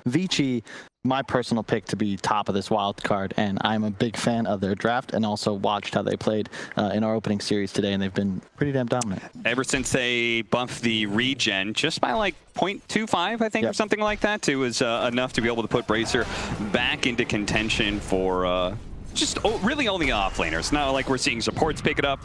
Vici, my personal pick to be top of this wild card, and I'm a big fan of their draft and also watched how they played in our opening series today, and they've been pretty damn dominant. Ever since they buffed the regen just by like 0.25, I think, or something like that, it was enough to be able to put Bracer back into contention for just really only offlaners. Not like we're seeing supports pick it up.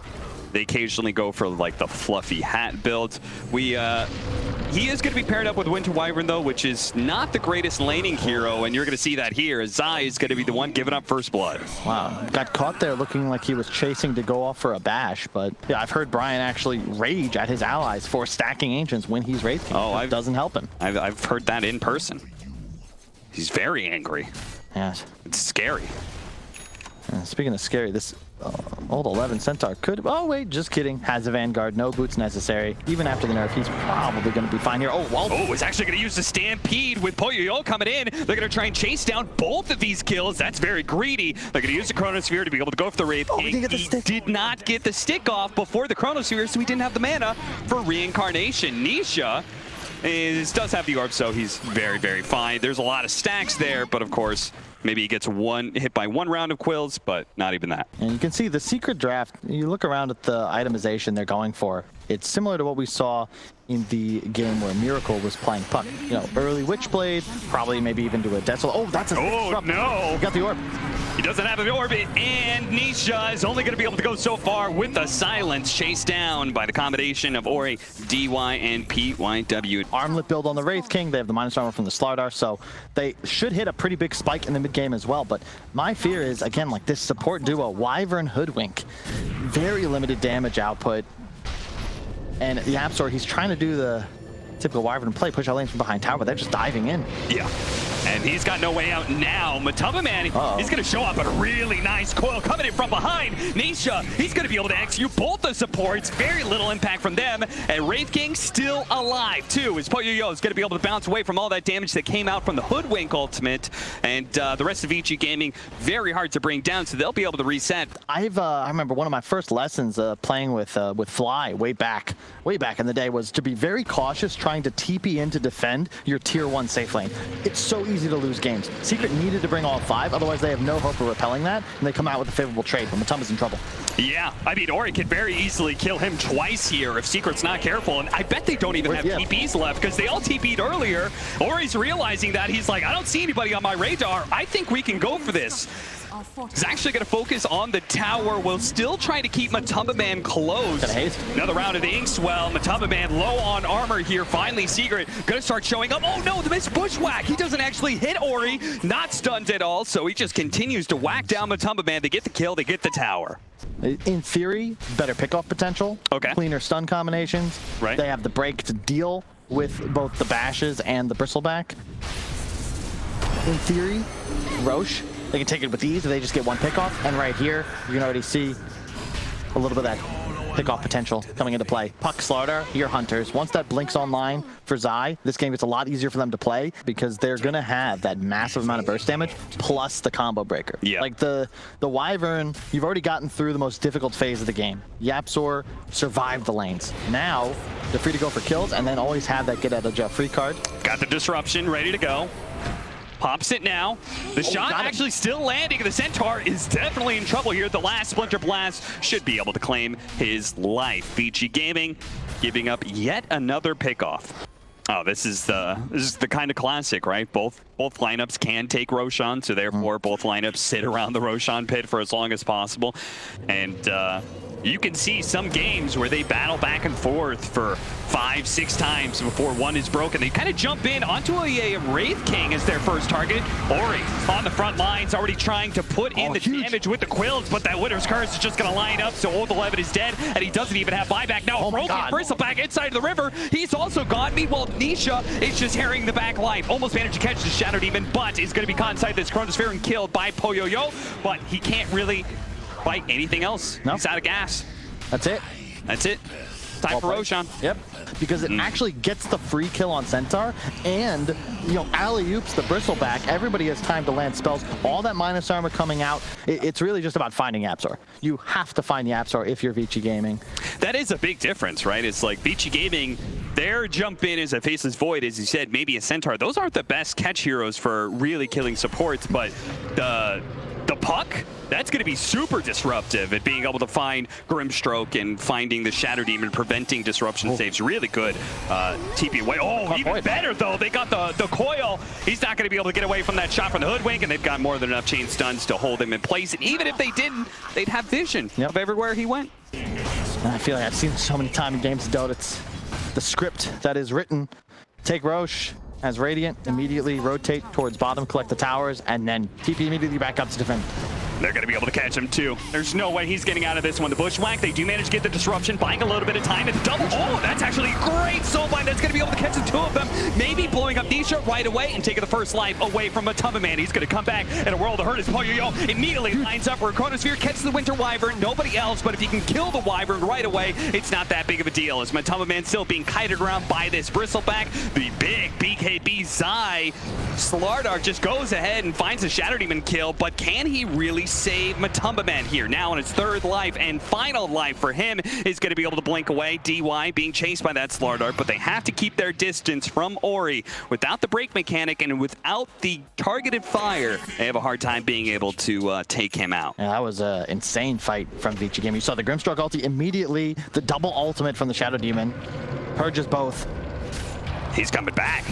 They occasionally go for like the fluffy hat build. He is going to be paired up with Winter Wyvern though, which is not the greatest laning hero, and you're going to see that here. Zai is going to be the one giving up first blood. Wow, got caught there looking like he was chasing to go off for a bash, but yeah, I've heard Brian actually rage at his allies for stacking Ancients when he's Wraith King. Oh, it doesn't help him. I've heard that in person. He's very angry. Yes. It's scary. Speaking of scary, this old 11 Centaur could... Oh, wait, just kidding. Has a Vanguard. No boots necessary. Even after the nerf, he's probably going to be fine here. Oh, well. Oh, it's actually going to use the Stampede with Poyoyo coming in. They're going to try and chase down both of these kills. That's very greedy. They're going to use the Chronosphere to be able to go for the Wraith King. He did not get the stick off before the Chronosphere, so he didn't have the mana for Reincarnation. Nisha does have the orb, so he's very, very fine. There's a lot of stacks there, but of course, maybe he gets hit by one round of quills, but not even that. And you can see the secret draft, you look around at the itemization they're going for. It's similar to what we saw in the game where Miracle was playing Puck. You know, early Witchblade, probably maybe even do a Desolate. Oh, that's a... Oh, no! He got the orb. He doesn't have the orb, and Nisha is only going to be able to go so far with the silence, chased down by the combination of Ori, DY, and PYW. Armlet build on the Wraith King. They have the minus armor from the Slardar, so they should hit a pretty big spike in the mid game as well. But my fear is, again, like this support duo, Wyvern Hoodwink, very limited damage output. And the Absol, he's trying to do the typical Wyvern play, push out lanes from behind tower, but they're just diving in. Yeah. And he's got no way out now. Matamba Man, he's going to show up, but a really nice coil coming in from behind. Nisha, he's going to be able to execute both the supports. Very little impact from them. And Wraith King still alive, too, as Poyoyo is going to be able to bounce away from all that damage that came out from the Hoodwink ultimate. And the rest of Vici Gaming, very hard to bring down, so they'll be able to reset. I remember one of my first lessons playing with Fly way back in the day was to be very cautious trying to TP in to defend your tier 1 safe lane. It's so easy to lose games. Secret needed to bring all 5, otherwise they have no hope of repelling that, and they come out with a favorable trade, but Matumba's in trouble. Yeah, I mean, Ori could very easily kill him twice here if Secret's not careful, and I bet they don't even have TPs left, because they all TP'd earlier. Ori's realizing that. He's like, I don't see anybody on my radar. I think we can go for this. He's actually going to focus on the tower while still trying to keep Matamba Man close. Another round of the Inkswell. Matamba Man low on armor here. Finally, Secret going to start showing up. Oh no, the missed bushwhack. He doesn't actually hit Ori. Not stunned at all, so he just continues to whack down Matamba Man. They get the kill, they get the tower. In theory, better pickoff potential. Okay. Cleaner stun combinations. Right. They have the break to deal with both the bashes and the bristleback. In theory, Rosh, they can take it with ease if they just get one pickoff. And right here, you can already see a little bit of that pickoff potential coming into play. Puck, Slardar, your Hunters. Once that blinks online for Zai, this game gets a lot easier for them to play because they're going to have that massive amount of burst damage plus the combo breaker. Yeah. Like the Wyvern, you've already gotten through the most difficult phase of the game. YapzOr survived the lanes. Now, they're free to go for kills and then always have that get out of jail free card. Got the disruption ready to go. Pops it now. The shot actually still landing. The Centaur is definitely in trouble here. The last Splinter Blast should be able to claim his life. Vici Gaming giving up yet another pickoff. Oh, this is the kind of classic, right? Both lineups can take Roshan, so therefore both lineups sit around the Roshan pit for as long as possible. And you can see some games where they battle back and forth for 5-6 times before one is broken. They kind of jump in onto a Wraith King as their first target. Ori on the front lines, already trying to put in the damage with the quills, but that Winter's Curse is just going to line up, so Old 11 is dead, and he doesn't even have buyback. Now, broken bristleback inside of the river. He's also gone. Meanwhile, Nisha is just harrying the back life. Almost managed to catch the Shadow Demon, but is going to be caught inside this Chronosphere and killed by Poyoyo, but he can't really fight anything else. He's out of gas. That's it. That's it. Time for Roshan. Yep, because it actually gets the free kill on Centaur, and alley-oops the bristleback. Everybody has time to land spells. All that minus armor coming out. It's really just about finding Absol. You have to find the Absol if you're Vici Gaming. That is a big difference, right? It's like Vici Gaming, their jump in is a Faceless Void, as you said, maybe a Centaur. Those aren't the best catch heroes for really killing supports, but the puck, that's going to be super disruptive at being able to find Grimstroke and finding the Shadow Demon, preventing disruption saves. Really good TP away. Oh, even better, though. They got the coil. He's not going to be able to get away from that shot from the Hoodwink, and they've got more than enough chain stuns to hold him in place. And even if they didn't, they'd have vision of everywhere he went. I feel like I've seen so many times in games of Dota. It's the script that is written. Take Rosh as Radiant, immediately rotate towards bottom, collect the towers, and then TP immediately back up to defend. They're going to be able to catch him, too. There's no way he's getting out of this one. The Bushwhack, they do manage to get the disruption, buying a little bit of time. It's double. Oh, that's actually a great soulbind. That's going to be able to catch the two of them. Maybe blowing up Nisha right away and taking the first life away from Matumba Man. He's going to come back in a world of hurt as Poyoyo immediately lines up for a Chronosphere, catches the Winter Wyvern. Nobody else, but if he can kill the Wyvern right away, it's not that big of a deal. As Matumba Man still being kited around by this Bristleback, the big BKB Zai. Slardar just goes ahead and finds a Shadow Demon kill, but can he really save Matumba Man here? Now on his third life and final life for him is going to be able to blink away. DY being chased by that Slardar, but they have to keep their distance from Ori. Without the break mechanic and without the targeted fire, they have a hard time being able to take him out. Yeah, that was an insane fight from Vici Gaming. You saw the Grimstroke ulti immediately, the double ultimate from the Shadow Demon. Purges both. He's coming back.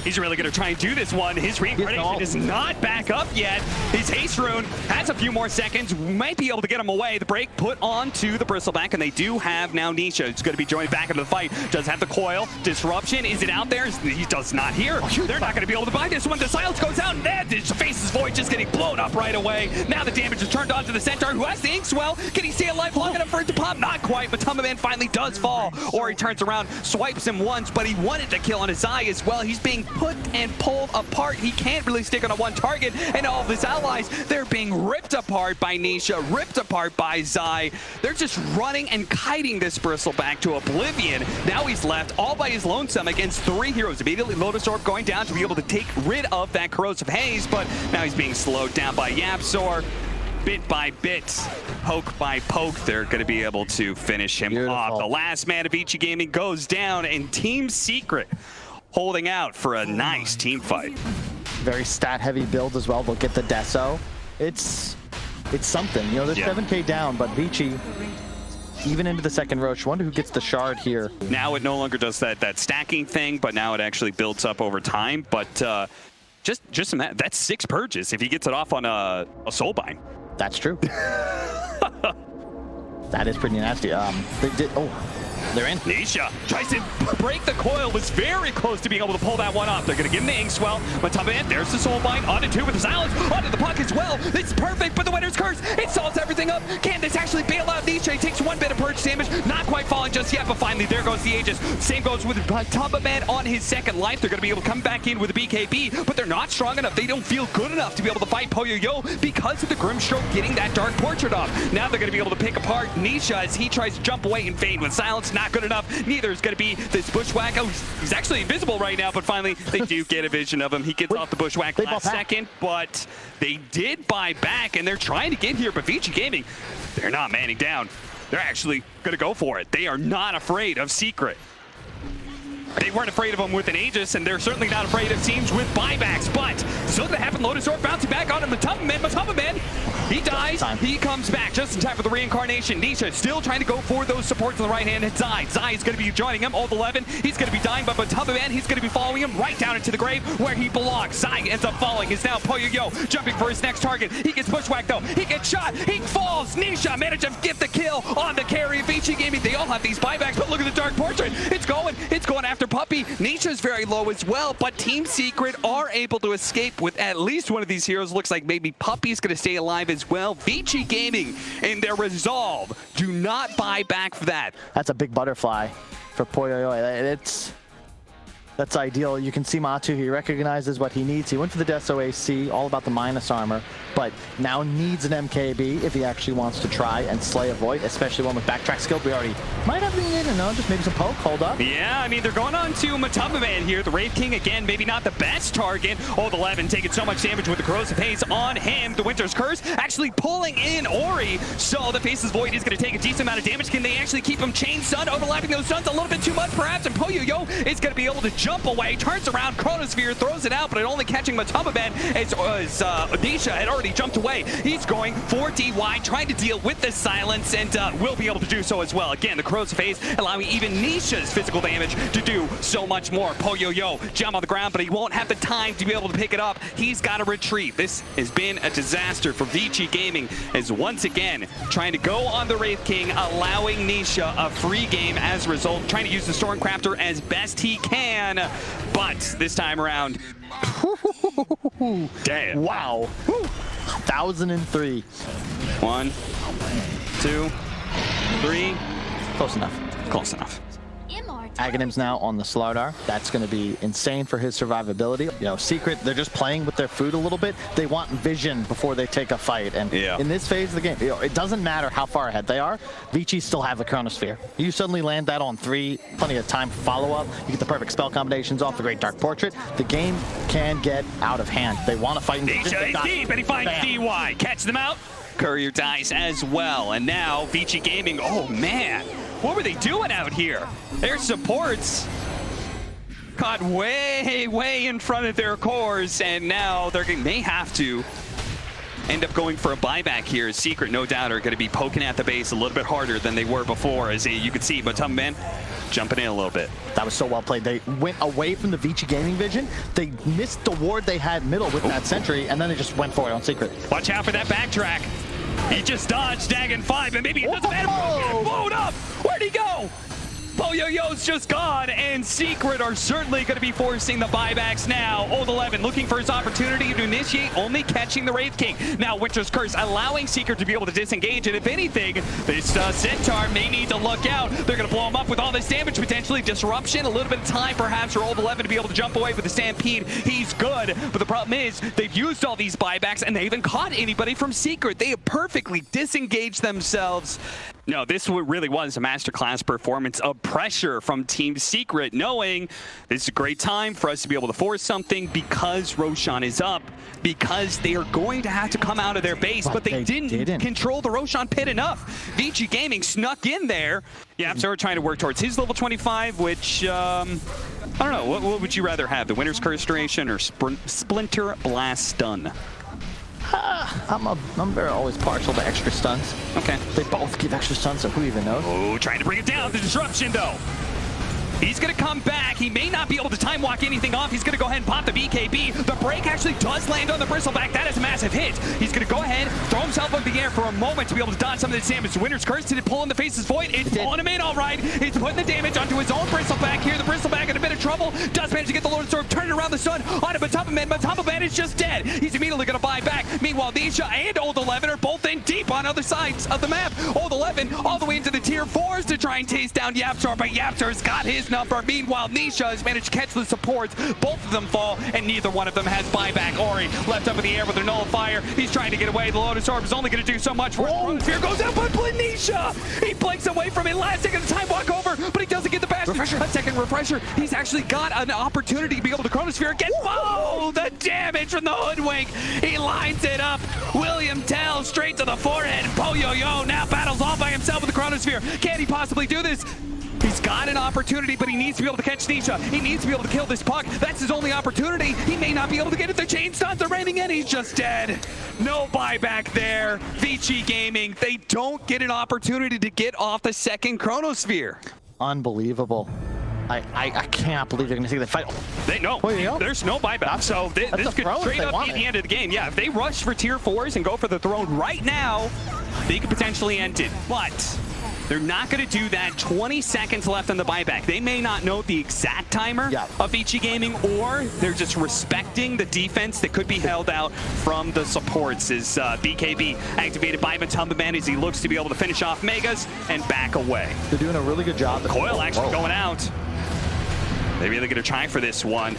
He's really going to try and do this one. His reincarnation is not back up yet. His haste rune has a few more seconds. Might be able to get him away. The break put onto the Bristleback, and they do have now Nisha. It's going to be joined back into the fight. Does have the coil. Disruption. Is it out there? He does not hear. They're not going to be able to buy this one. The silence goes out, and then the Faceless Void just getting blown up right away. Now the damage is turned on to the Centaur, who has the Inkswell. Can he stay alive long enough for it to pop? Not quite. Matumba Man finally does fall. Or he turns around, swipes him once, but he wanted to kill on his eye as well. He's being put and pulled apart. He can't really stick on a one target, and all of his allies, they're being ripped apart by Nisha, ripped apart by Zai. They're just running and kiting this Bristleback to oblivion. Now he's left all by his lonesome against three heroes. Immediately Lotus Orb going down to be able to take rid of that corrosive haze, but now he's being slowed down by YapzOr. Bit by bit, poke by poke, they're going to be able to finish him off. The last man of Vici Gaming goes down, and Team Secret holding out for a nice team fight. Very stat-heavy build as well. They'll get the Deso. It's something. They're 7K down, but Vici, even into the second Rosh, wonder who gets the shard here. Now it no longer does that stacking thing, but now it actually builds up over time. But just imagine, that's 6 purges if he gets it off on a soulbind. That's true. That is pretty nasty. They did. Oh. They're in. Nisha tries to break the coil, was very close to being able to pull that one off. They're going to give him the Inkswell. Matumba Man, there's the Soulbind, onto 2 with the silence, onto the puck as well. It's perfect, but the Winter's Curse, it solves everything up. Can this actually bail out Nisha? He takes 1 bit of purge damage, not quite falling just yet, but finally there goes the Aegis. Same goes with Matumba Man on his second life. They're going to be able to come back in with the BKB, but they're not strong enough. They don't feel good enough to be able to fight Poyoyo because of the Grimstroke getting that Dark Portrait off. Now they're going to be able to pick apart Nisha as he tries to jump away and fade with silence. Not good enough. Neither is going to be this Bushwhack. Oh, he's actually invisible right now, but finally they do get a vision of him. He gets off the Bushwhack last second, but they did buy back, and they're trying to get here, but Vici Gaming, they're not manning down. They're actually going to go for it. They are not afraid of Secret. They weren't afraid of him with an Aegis, and they're certainly not afraid of teams with buybacks, but still going to happen. Lotus Orb bouncing back on him. Matumba Man, he dies. He comes back just in time for the reincarnation. Nisha still trying to go for those supports on the right hand. It's Zai. Zai is going to be joining him. Old 11. He's going to be dying, but Matumba Man, he's going to be following him right down into the grave where he belongs. Zai ends up falling. Is now Poyoyo jumping for his next target. He gets Bushwhacked though. He gets shot. He falls. Nisha managed to get the kill on the carry of Vici Gaming. They all have these buybacks, but look at the Dark Portrait. It's going after Puppy. Nisha's very low as well, but Team Secret are able to escape with at least one of these heroes. Looks like maybe Puppy's going to stay alive as well. Vici Gaming, in their resolve, do not buy back for that. That's a big butterfly for Poyoyo. That's ideal. You can see Matu, he recognizes what he needs. He went for the Deso AC, all about the minus armor, but now needs an MKB if he actually wants to try and slay a Void, especially one with backtrack skill. We already might have been in, no, just maybe some poke, hold up. Yeah, I mean, they're going on to Matumbaman here. The Wraith King, again, maybe not the best target. Old 11 taking so much damage with the Corrosive Haze on him. The Winter's Curse actually pulling in Ori, so the Faceless Void is going to take a decent amount of damage. Can they actually keep him chain stun, overlapping those stuns a little bit too much, perhaps? And Poyo-Yo is going to be able to jump away, turns around, Chronosphere, throws it out, but it only catching Matumbaman as Odisha had already jumped away. He's going for DY, trying to deal with the silence, and will be able to do so as well. Again, the Corrosive Haze allowing even Nisha's physical damage to do so much more. Poyo-Yo jump on the ground, but he won't have the time to be able to pick it up. He's got to retreat. This has been a disaster for Vici Gaming, as once again trying to go on the Wraith King, allowing Nisha a free game as a result, trying to use the Stormcrafter as best he can, but this time around, damn. Wow. 1,003. 1, 2, 3. Close enough. Close enough. Aghanim's now on the Slardar. That's going to be insane for his survivability. You know, Secret, they're just playing with their food a little bit. They want vision before they take a fight. And in this phase of the game, you know, it doesn't matter how far ahead they are. Vici still have a Chronosphere. You suddenly land that on 3, plenty of time for follow-up. You get the perfect spell combinations off the Great Dark Portrait. The game can get out of hand. They want to fight in the Nisha is deep, and he finds DY. Catch them out. Courier dies as well. And now Vici Gaming, oh man. What were they doing out here? Their supports caught way in front of their cores, and now they may have to end up going for a buyback here. Secret, no doubt, are going to be poking at the base a little bit harder than they were before, as you can see Matumbaman jumping in a little bit. That was so well played. They went away from the Vici Gaming vision. They missed the ward they had middle with that sentry, and then they just went for it on Secret. Watch out for that backtrack. He just dodged Dagon 5, and maybe it doesn't matter. Blown up. Where'd he go? Poyo-Yo's just gone, and Secret are certainly going to be forcing the buybacks now. Old 11 looking for his opportunity to initiate, only catching the Wraith King. Now Winter's Curse allowing Secret to be able to disengage, and if anything, this Centaur may need to look out. They're going to blow him up with all this damage, potentially disruption, a little bit of time perhaps for Old 11 to be able to jump away with the Stampede. He's good, but the problem is they've used all these buybacks, and they haven't caught anybody from Secret. They have perfectly disengaged themselves. No, this really was a masterclass performance of pressure from Team Secret, knowing this is a great time for us to be able to force something because Roshan is up, because they are going to have to come out of their base, but they didn't control the Roshan pit enough. Vici Gaming snuck in there. Yeah, so we're trying to work towards his level 25, which, I don't know, what would you rather have, the Winter's Curse duration or Splinter Blast Stun? I'm very always partial to extra stuns. Okay. They both give extra stuns, so who even knows? Oh, trying to bring it down. The disruption, though. He's going to come back. He may not be able to time walk anything off. He's going to go ahead and pop the BKB. The break actually does land on the Bristleback. That is a massive hit. He's going to go ahead, throw himself up in the air for a moment to be able to dodge some of this damage. Winter's Curse, did it pull in the Faceless Void? It's pulling him in all right. He's putting the damage onto his own Bristleback here. The Bristleback in a bit of trouble. Does manage to get the Lord Sword, turning around the sun onto Matumbaman. Matumbaman is just dead. He's immediately going to buy back. Meanwhile, Nisha and Old 11 are both in deep on other sides of the map. Old 11 all the way into the tier 4s to try and chase down YapzOr, but YapzOr's got his number. Meanwhile, Nisha has managed to catch the supports. Both of them fall, and neither one of them has buyback. Ori left up in the air with a nullifier. He's trying to get away. The Lotus Orb is only going to do so much for him. Here goes out, but Nisha! He blinks away from it. Last second of time walk over, but he doesn't get the bash. A second refresher. He's actually got an opportunity to be able to Chronosphere again. Oh, the damage from the Hoodwink. He lines it up. William Tell straight to the forehead. Poyo-Yo now battles all by himself with the Chronosphere. Can he possibly do this? He's got an opportunity, but he needs to be able to catch Nisha. He needs to be able to kill this puck. That's his only opportunity. He may not be able to get it. The chain stuns are raining in. He's just dead. No buyback there. Vici Gaming, they don't get an opportunity to get off the second Chronosphere. Unbelievable. I cannot believe they're going to take the fight. There's no buyback, so this could straight up be the end of the game. Yeah, if they rush for tier 4s and go for the throne right now, they could potentially end it. But they're not going to do that. 20 seconds left on the buyback. They may not know the exact timer of Vici Gaming, or they're just respecting the defense that could be held out from the supports. As BKB activated by Matumbaman as he looks to be able to finish off Megas and back away. They're doing a really good job. Coil actually going out. They're really going to try for this one.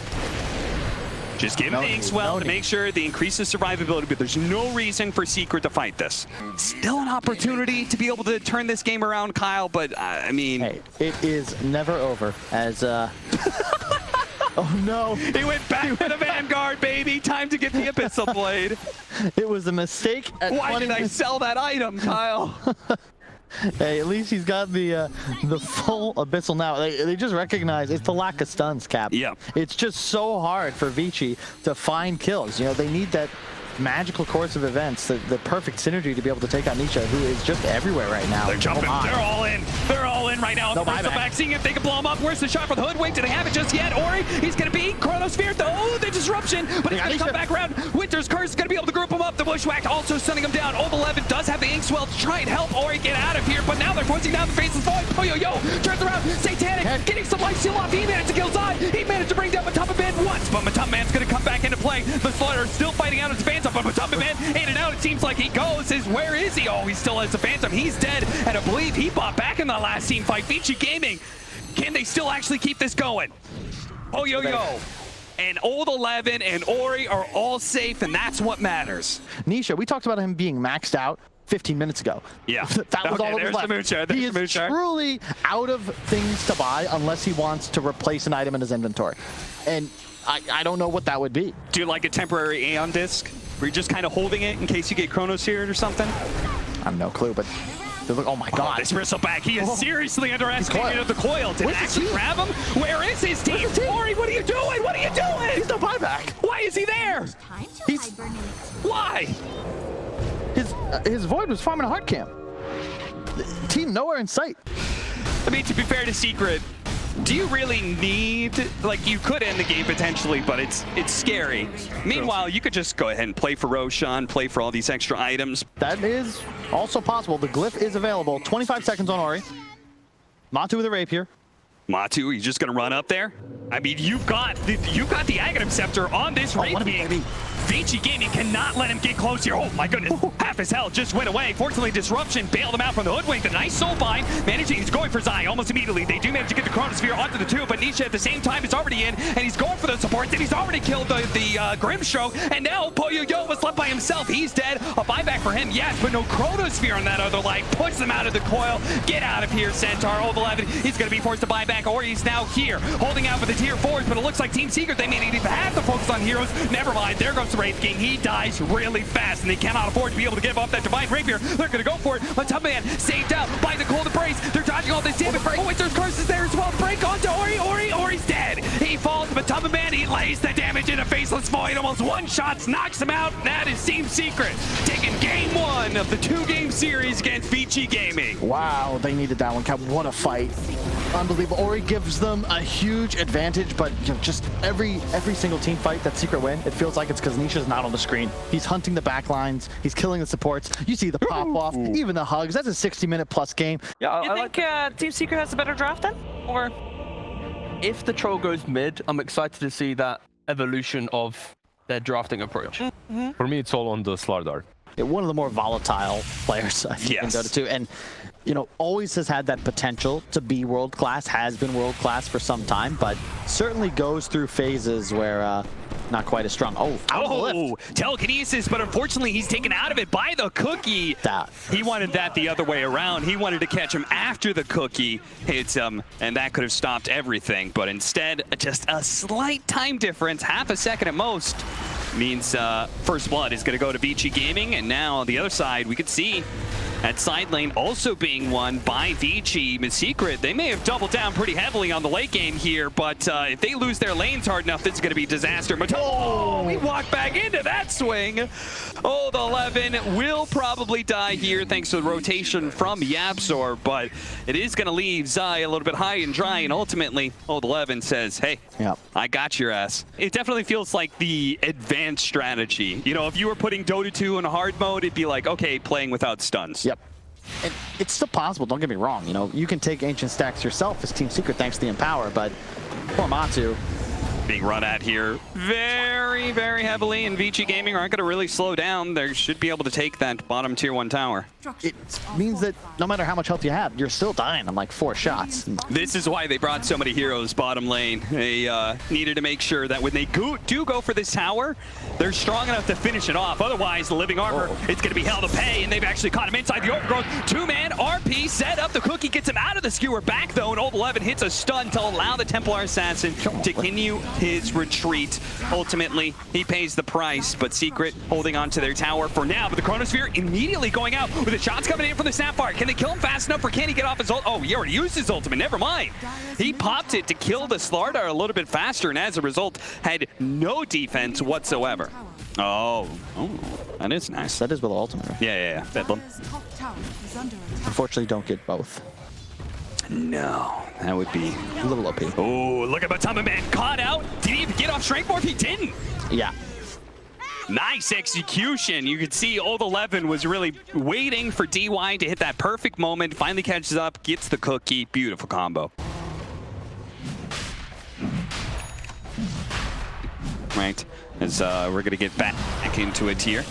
Just give him the Inkswell to make sure the increases survivability, but there's no reason for Secret to fight this. Still an opportunity to be able to turn this game around, Kyle, but I mean... Hey, it is never over as... Oh no! He went back to the Vanguard, baby! Time to get the Abyssal Blade! It was a mistake. Why did I sell that item, Kyle? Hey, at least he's got the full Abyssal now. They just recognize it's the lack of stuns, Cap. Yeah. It's just so hard for Vici to find kills. You know, they need that magical course of events, the perfect synergy to be able to take on Nisha, who is just everywhere right now. They're jumping. They're all in. They're all in right now. No First, the back, seeing if they can blow him up. Where's the shot for the Hoodwink? Do they have it just yet? Ori, he's going to be Chronosphere. Oh, the disruption. But he's going to come back around. Winter's Curse is going to be able to group him up. The Bushwhack also sending him down. Old 11 does have the Inkswell to try and help Ori get out of here. But now they're forcing down the Faceless Void. Oh, yo, turns around. Satanic getting some life steal off. He managed to kill Zai. He managed to bring down Matumba Man once. But Matumba Man's going to come back into play. The Slaughter still fighting out his Phantom. But Matumba Man in and out, it seems like he goes. Where is he? Oh, he still has the Phantom. He's dead. And I believe he bought back in the last team fight. Vici Gaming, can they still actually keep this going? Oh, yo. And Old 11 and Ori are all safe, and that's what matters. Nisha, we talked about him being maxed out 15 minutes ago. Yeah. That was all that was left. He is truly out of things to buy unless he wants to replace an item in his inventory. And I don't know what that would be. Do you like a temporary Aeon disc? Where you're just kind of holding it in case you get Chronosphere or something? I have no clue, but oh my god. This Bristleback, he is seriously underestimated the coil. Did it actually grab him? Where is his team? Ori, what are you doing? What are you doing? He's no buyback. Why is he there? Why? His Void was farming a hard camp. Team nowhere in sight. I mean, to be fair to Secret, do you really need, like, you could end the game potentially, but it's scary. Meanwhile, you could just go ahead and play for Roshan, play for all these extra items. That is also possible. The glyph is available. 25 seconds on Ori. Matu with a rapier. Matu, he's just gonna run up there. I mean, you've got the Aghanim Scepter on this rapier. Vici Gaming cannot let him get close here. Oh my goodness, half his health just went away. Fortunately, Disruption bailed him out from the Hoodwink. The nice soul bind, he's going for Zai almost immediately. They do manage to get the Chronosphere onto the two, but Nisha at the same time is already in, and he's going for the supports, and he's already killed the Grimstroke, and now Poyo was left by himself. He's dead. A buyback for him, yes, but no Chronosphere on that other light. Puts them out of the coil. Get out of here, Centaur. Old 11, he's going to be forced to buy back, or he's now here, holding out for the tier 4s, but it looks like Team Secret, they may not even have to focus on heroes. Never mind, there goes the Wraith King. He dies really fast, and they cannot afford to be able to give up that Divine Rapier. They're going to go for it. Matumba Man saved out by the Cold Embrace. They're dodging all this damage. Oh, wait, there's curses there as well. Break onto Ori. Ori's dead. He falls, Matumba Man, he lays the damage in a Faceless Void. Almost one-shots, knocks him out. That is Team Secret taking game 1 of the 2-game series against Vici Gaming. Wow, they needed that one, Cap. What a fight. Unbelievable. Ori gives them a huge advantage, but you know, just every single team fight that Secret win, it feels like it's because Nisha's not on the screen. He's hunting the back lines. He's killing the supports. You see the pop-off, even the hugs. That's a 60-minute plus game. Yeah, you think Team Secret has a better draft then? Or if the troll goes mid, I'm excited to see that evolution of their drafting approach. For me, it's all on the Slardar. One of the more volatile players I think in Dota 2, and you know, always has had that potential to be world class, has been world class for some time, but certainly goes through phases where not quite as strong. Oh, telekinesis, but unfortunately he's taken out of it by the cookie. He wanted that the other way around. He wanted to catch him after the cookie hits him, and that could have stopped everything, but instead just a slight time difference, half a second at most, means first blood is going to go to Vici Gaming. And now on the other side, we could see that side lane also being won by Vici. Secret, they may have doubled down pretty heavily on the late game here, but if they lose their lanes hard enough, this is going to be disaster. Oh, we walked back into that swing. Oh, the 11 will probably die here thanks to the rotation from Yapzor, but it is going to leave Zai a little bit high and dry, and ultimately, Old 11 says, hey, I got your ass. It definitely feels like the advanced strategy. You know, if you were putting Dota 2 in hard mode, it'd be like, okay, playing without stuns. Yep. And it's still possible, don't get me wrong. You know, you can take Ancient Stacks yourself as Team Secret thanks to the Empower, but poor Matu, being run at here very, very heavily, and Vici Gaming aren't going to really slow down. They should be able to take that bottom tier 1 tower. It means that no matter how much health you have, you're still dying on like 4 shots. This is why they brought so many heroes bottom lane. They needed to make sure that when they do go for this tower, they're strong enough to finish it off. Otherwise, the living armor, it's going to be hell to pay, and they've actually caught him inside the overgrowth. 2-man RP set up. The cookie gets him out of the skewer back, though, and Old 11 hits a stun to allow the Templar Assassin to continue his retreat. Ultimately, he pays the price, but Secret holding on to their tower for now. But the Chronosphere immediately going out with the shots coming in from the Sapphire. Can they kill him fast enough, or can he get off his ult? Oh, he already used his ultimate. Never mind. He popped it to kill the Slardar a little bit faster, and as a result, had no defense whatsoever. Oh, that is nice. That is with ultimate. Yeah. Bedlam. Unfortunately, don't get both. No, that would be A little OP. Oh, look at Matama Man caught out. Did he even get off Strength Morph? He didn't. Yeah. Nice execution. You could see Old 11 was really waiting for DY to hit that perfect moment. Finally catches up, gets the cookie. Beautiful combo. Right, as we're gonna get back into it here.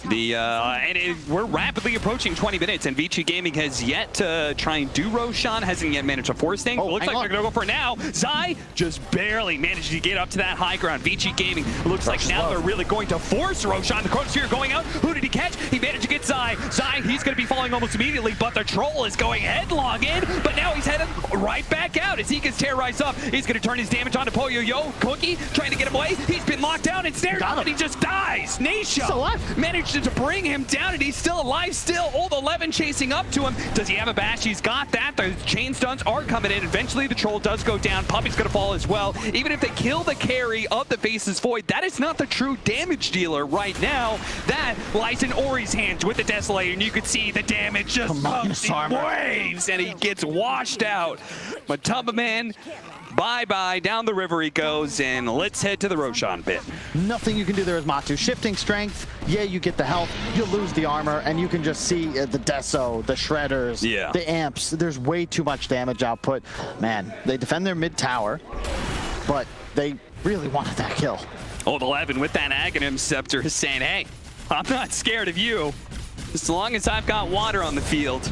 We're rapidly approaching 20 minutes, and Vici Gaming has yet to try and do Roshan, hasn't yet managed to force things. Oh, looks like they're going to go for it now. Zai just barely managed to get up to that high ground. Vici Gaming looks like now they're really going to force Roshan. The Chronosphere going out. Who did he catch? He managed to get Zai. Zai, he's going to be falling almost immediately, but the Troll is going headlong in, but now he's headed right back out as he gets terrorized up. He's going to turn his damage on to Poyo-Yo. Cookie trying to get him away. He's been locked down and snared up, and he just dies. Nisha managed to bring him down, and he's still alive still. Old 11 chasing up to him. Does he have a bash? He's got that. The chain stuns are coming in. Eventually the Troll does go down. Puppy's gonna fall as well. Even if they kill the carry of the Faceless Void, that is not the true damage dealer right now. That lies in Ori's hands with the Desolator, and you can see the damage just comes in waves, and he gets washed out. Matamba Man, bye-bye, down the river he goes, and let's head to the Roshan pit. Nothing you can do there is Matu. Shifting strength, yeah, you get the health, you lose the armor, and you can just see the Deso, the Shredders, the Amps. There's way too much damage output. Man, they defend their mid tower, but they really wanted that kill. Old 11 with that Aghanim Scepter is saying, hey, I'm not scared of you, as long as I've got water on the field.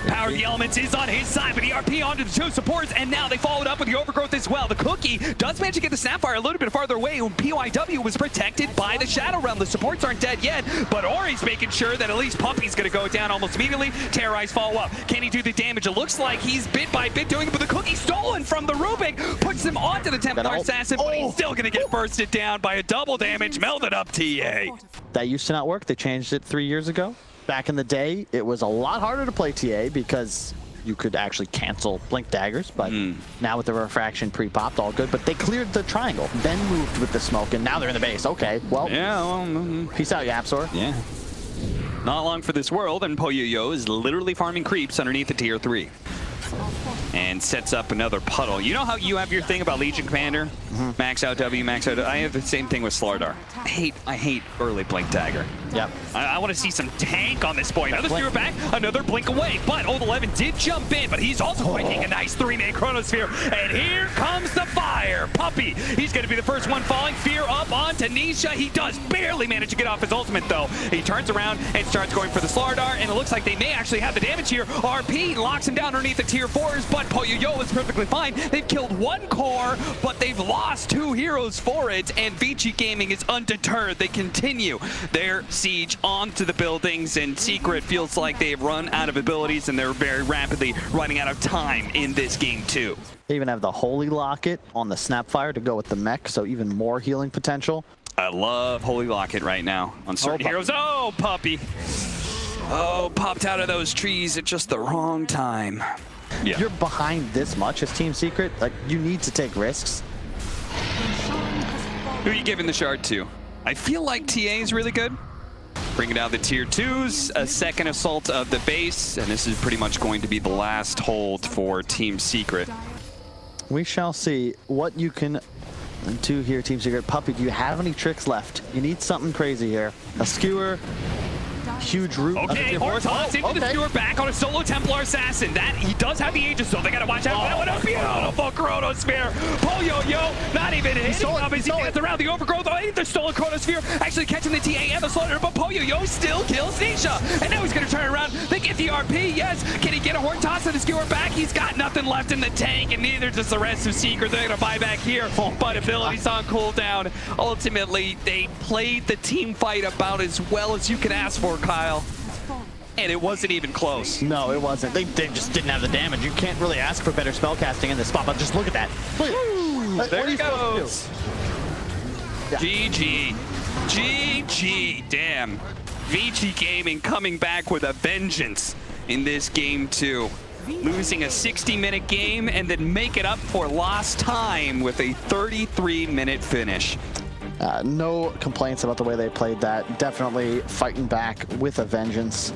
Power of the Elements is on his side, but he RP onto the 2 supports, and now they followed up with the Overgrowth as well. The Cookie does manage to get the Snapfire a little bit farther away, and PYW was protected by the Shadow Realm. The supports aren't dead yet, but Ori's making sure that at least Puppy's going to go down almost immediately. Terrorize follow up. Can he do the damage? It looks like he's bit by bit doing it, but the Cookie stolen from the Rubik puts him onto the Templar Assassin, but he's still going to get bursted down by a double damage. Melted up TA. That used to not work. They changed it 3 years ago. Back in the day, it was a lot harder to play TA because you could actually cancel Blink Daggers, but now with the Refraction pre-popped, all good. But they cleared the triangle, then moved with the smoke, and now they're in the base. Okay, well, peace out, Yapsor. Yeah. Not long for this world, and Poyo-Yo is literally farming creeps underneath the tier 3. And sets up another puddle. You know how you have your thing about Legion Commander? Max out W, max out W. I have the same thing with Slardar. I hate early Blink Dagger. Yep. I want to see some tank on this point. Another spear back, another blink away. But Old 11 did jump in, but he's also finding a nice 3-man Chronosphere. And here comes the fire. Puppy, he's going to be the first one falling. Fear up onto Nisha. He does barely manage to get off his ultimate, though. He turns around and starts going for the Slardar, and it looks like they may actually have the damage here. RP locks him down underneath the tier 4s, but Poyo-Yo is perfectly fine. They've killed 1 core, but they've lost 2 heroes for it, and Vici Gaming is undeterred. They continue their siege onto the buildings, and Secret feels like they've run out of abilities, and they're very rapidly running out of time in this game too. They even have the Holy Locket on the Snapfire to go with the mech, so even more healing potential. I love Holy Locket right now on certain heroes. Oh, Puppy. Oh, popped out of those trees at just the wrong time. Yeah. You're behind this much as Team Secret, like, you need to take risks. Who are you giving the shard to? I feel like TA is really good. Bringing down the tier 2s, a second assault of the base, and this is pretty much going to be the last hold for Team Secret. We shall see what you can do here, Team Secret. Puppy, do you have any tricks left? You need something crazy here. A skewer, huge root. Okay, Horn toss into the skewer back on a solo Templar Assassin. That he does have the Aegis, so they gotta watch out for that one. A beautiful Chronosphere. Polyo not even hitting him as he gets around the overgrowth. Oh, the stolen Chronosphere actually catching the TA and the slaughter, but Polyo still kills Nisha. And now he's gonna turn around. They get the RP, yes. Can he get a Horn toss and the skewer back? He's got nothing left in the tank, and neither does the rest of Seeker. They're gonna buy back here, but abilities on cooldown. Ultimately, they played the team fight about as well as you can ask for, Kyle. And it wasn't even close. No, it wasn't. They just didn't have the damage. You can't really ask for better spellcasting in this spot, but just look at that. Look, there he goes. Yeah. GG. GG. Damn. Vici Gaming coming back with a vengeance in this game too. Losing a 60-minute game and then make it up for lost time with a 33-minute finish. No complaints about the way they played that. Definitely fighting back with a vengeance.